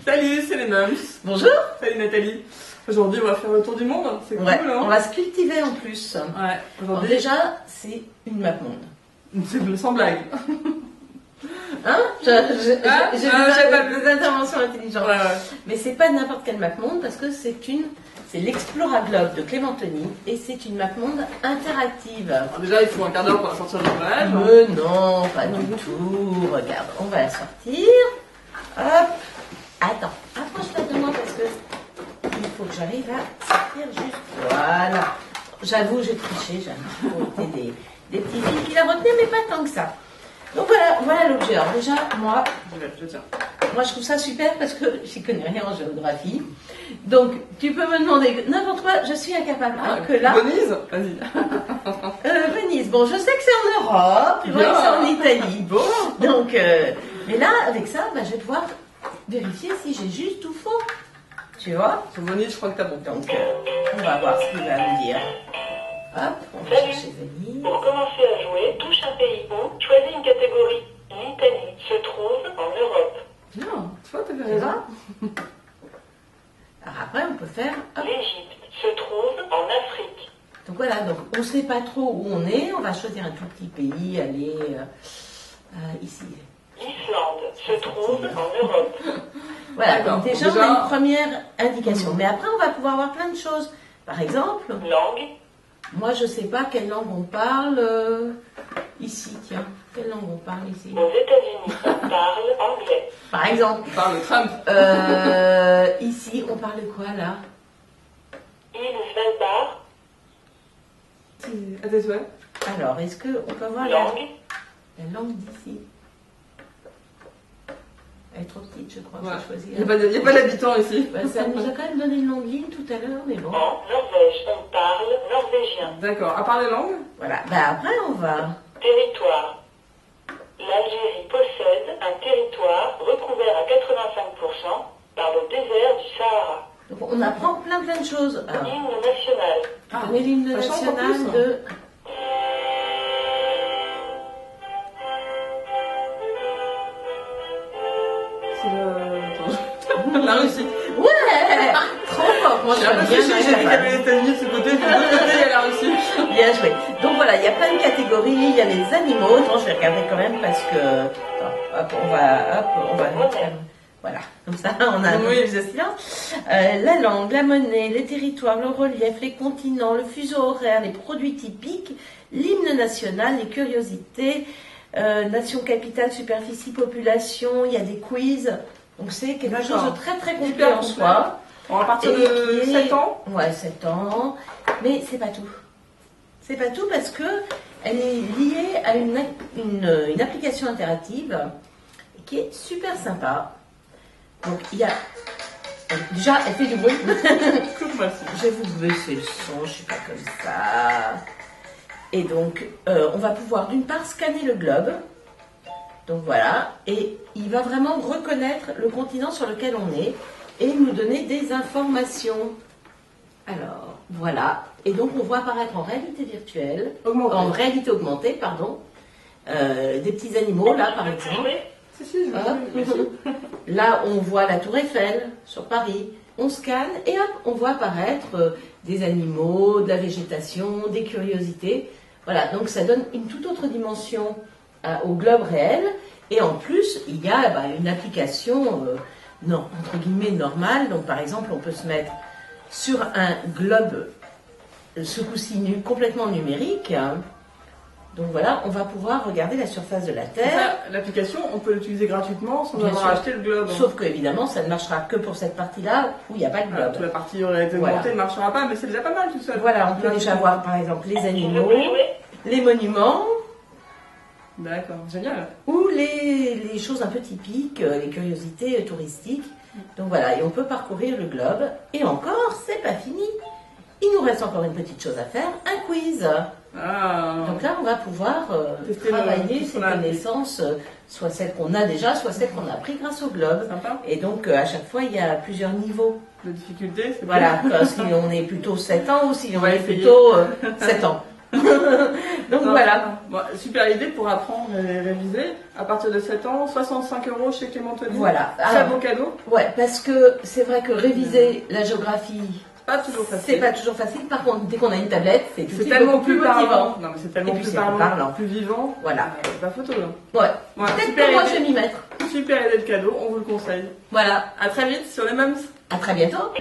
Salut, c'est les Mums. Bonjour. Salut Nathalie. Aujourd'hui, on va faire le tour du monde. C'est cool, Ouais, hein. on va se cultiver en plus. Ouais, Alors aujourd'hui. déjà, c'est une map monde. C'est sans blague. Hein j'ai pas des interventions intelligentes. Ouais. Mais c'est pas n'importe quelle map monde parce que c'est l'Exploraglobe de Clémentoni et c'est une map monde interactive. Alors déjà, il faut un quart d'heure pour la sortir de l'emballage. Non, pas du tout. Regarde, on va la sortir. Hop. Attends, approche-la de moi parce que il faut que j'arrive à sortir juste. Voilà. J'avoue, j'ai triché, j'avoue. Des petits fils qui la retenaient, mais pas tant que ça. Donc voilà l'objet. Alors déjà, moi, je trouve ça super parce que j'y connais rien en géographie. Donc, tu peux me demander n'importe quoi, je suis incapable. Alors que là, Venise, vas-y. Venise, bon, je sais que c'est en Europe, je vois que c'est en Italie. Bon. Donc, mais là, avec ça, je vais pouvoir vérifier si j'ai juste ou faux. Tu vois? Sur Venise, je crois que t'as bon. Donc, on va voir ce qu'il va me dire. Hop, on va chercher Venise. Pour commencer à jouer, touche un pays ou choisis une catégorie. L'Italie se trouve en Europe. Non, tu vois, t'avais Tu raison. vois? Alors après, on peut faire... hop. L'Égypte se trouve en Afrique. Donc voilà, donc on ne sait pas trop où on est. On va choisir un tout petit pays, aller ici. L'Islande se trouve en Europe. Voilà, D'accord. donc déjà, on a une première indication. Mais après, on va pouvoir voir plein de choses. Par exemple, Langue, moi, je ne sais pas quelle langue on parle ici. Tiens, quelle langue on parle ici? aux États-Unis, on parle anglais. Par exemple, On parle de Trump. ici, on parle de quoi là? Île Svalbard, À tes souhaits. Alors, est-ce qu'on peut voir langue, la langue d'ici? Elle est trop petite, je crois. Ouais. Faut choisir. Il n'y a pas d'habitants ici. Ça nous a quand même donné une longue ligne tout à l'heure, mais bon. en Norvège, on parle norvégien. D'accord. À part les langues. Voilà. Après, on va. Territoire. L'Algérie possède un territoire recouvert à 85% par le désert du Sahara. Donc, on apprend plein de choses. Alors, Hymne national. on connaît l'hymne ça chante en national plus. de. C'est la Russie. Ouais. Trop fort. Moi, J'ai un peu je suis triché, bien j'ai dit qu'il y capable. avait les États-Unis de ce côté, de l'autre côté, il y a la Russie. Bien joué. Donc voilà, il y a plein de catégories. Il y a les animaux. Attends, je vais regarder quand même parce que. Attends, hop, on va. Voilà. Comme ça, on a un peu Oui. plus de silence. La langue, la monnaie, les territoires, le relief, les continents, le fuseau horaire, les produits typiques, l'hymne national, les curiosités, nation, capitale, superficie, population. Il y a des quiz. Donc c'est quelque chose de très très complet Hyper en complet. soi. On va à partir Et de qui est- 7 ans. Ouais, 7 ans. Mais c'est pas tout. C'est pas tout parce que elle est liée à une application interactive qui est super sympa. Donc il y a. Déjà, elle fait du bruit. Je vais vous baisser le son, je suis pas comme ça. Et donc, on va pouvoir d'une part scanner le globe. Donc voilà, et il va vraiment reconnaître le continent sur lequel on est et nous donner des informations. Alors, voilà. Et donc, on voit apparaître en réalité virtuelle, Augmenté. en réalité augmentée, pardon, des petits animaux, là, par exemple. Si, si, je Hop. veux bien. Là, on voit la tour Eiffel sur Paris. On scanne et hop, on voit apparaître des animaux, de la végétation, des curiosités. Voilà, donc ça donne une toute autre dimension au globe réel. Et en plus, il y a une application, entre guillemets, normale. Donc, par exemple, on peut se mettre sur un globe, ce coup-ci complètement numérique. Donc voilà, on va pouvoir regarder la surface de la Terre. Ça, l'application, on peut l'utiliser gratuitement sans Bien avoir sûr. acheté le globe. Sauf que, évidemment, ça ne marchera que pour cette partie-là où il n'y a pas de Voilà, globe. toute la partie réalité Voilà. augmentée ne marchera pas, mais c'est déjà pas mal tout seul. Voilà, on peut déjà voir par exemple les Tu veux animaux, plus jouer? les monuments D'accord, génial. ou les choses un peu typiques, les curiosités touristiques. Donc voilà, et on peut parcourir le globe. Et encore, c'est pas fini. Il nous reste encore une petite chose à faire, un quiz. Ah. Donc là, on va pouvoir Tester travailler tout ce ces qu'on a appris. connaissances, soit celles qu'on a déjà, soit celles qu'on a apprises grâce au globe. Sympa. Et donc, à chaque fois, il y a plusieurs niveaux. De difficulté, c'est Voilà, bien. si on est plutôt 7 ans ou si on va est essayer. plutôt 7 ans. Donc Non, voilà. bon, super idée pour apprendre et réviser. À partir de 7 ans, 65 € chez Clément Tony. Voilà. Très Alors, beau cadeau. ouais, parce que c'est vrai que réviser la géographie, Pas toujours facile. c'est pas toujours facile. Par contre, dès qu'on a une tablette, c'est tout de C'est suite tellement beaucoup plus motivant. parlant. Non, mais c'est tellement Et puis plus c'est plus parlant, parlant. plus vivant. Voilà. C'est pas photo. Là. Ouais. Voilà, Peut-être super que moi idée. je vais m'y mettre. Super idée de cadeau, on vous le conseille. Voilà. À très vite sur les mêmes. À très bientôt.